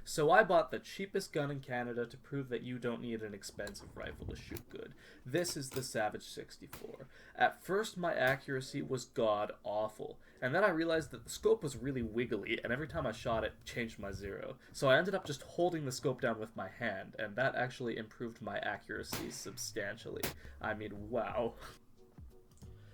So I bought the cheapest gun in Canada to prove that you don't need an expensive rifle to shoot good. This is the Sabaage 64. At first my accuracy was god awful, and then I realized that the scope was really wiggly, and every time I shot it changed my zero. So I ended up just holding the scope down with my hand, and that actually improved my accuracy substantially. I mean, wow.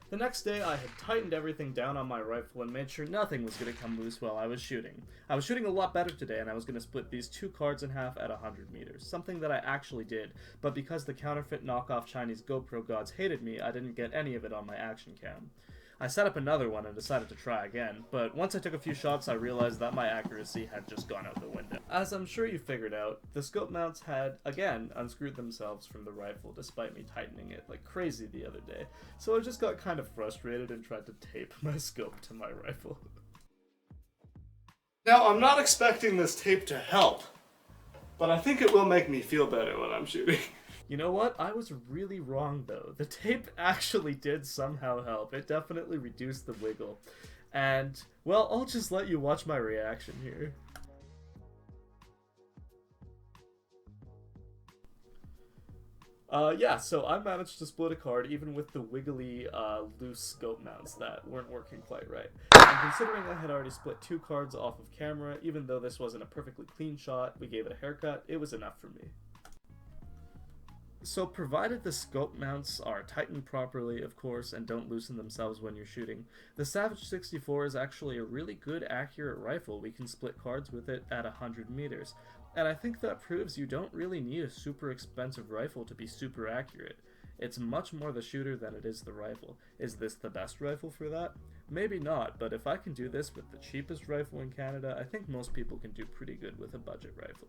The next day, I had tightened everything down on my rifle and made sure nothing was going to come loose while I was shooting. I was shooting a lot better today, and I was going to split these two cards in half at 100 meters, something that I actually did, but because the counterfeit knockoff Chinese GoPro gods hated me, I didn't get any of it on my action cam. I set up another one and decided to try again, but once I took a few shots I realized that my accuracy had just gone out the window. As I'm sure you figured out, the scope mounts had, again, unscrewed themselves from the rifle despite me tightening it like crazy the other day, so I just got kind of frustrated and tried to tape my scope to my rifle. Now, I'm not expecting this tape to help, but I think it will make me feel better when I'm shooting. You know what? I was really wrong though. The tape actually did somehow help. It definitely reduced the wiggle. And, well, I'll just let you watch my reaction here. Yeah, so I managed to split a card even with the wiggly, loose scope mounts that weren't working quite right. And considering I had already split two cards off of camera, even though this wasn't a perfectly clean shot, we gave it a haircut, it was enough for me. So provided the scope mounts are tightened properly, of course, and don't loosen themselves when you're shooting, the Sabaage 64 is actually a really good accurate rifle. We can split cards with it at 100 meters. And I think that proves you don't really need a super expensive rifle to be super accurate. It's much more the shooter than it is the rifle. Is this the best rifle for that? Maybe not, but if I can do this with the cheapest rifle in Canada, I think most people can do pretty good with a budget rifle.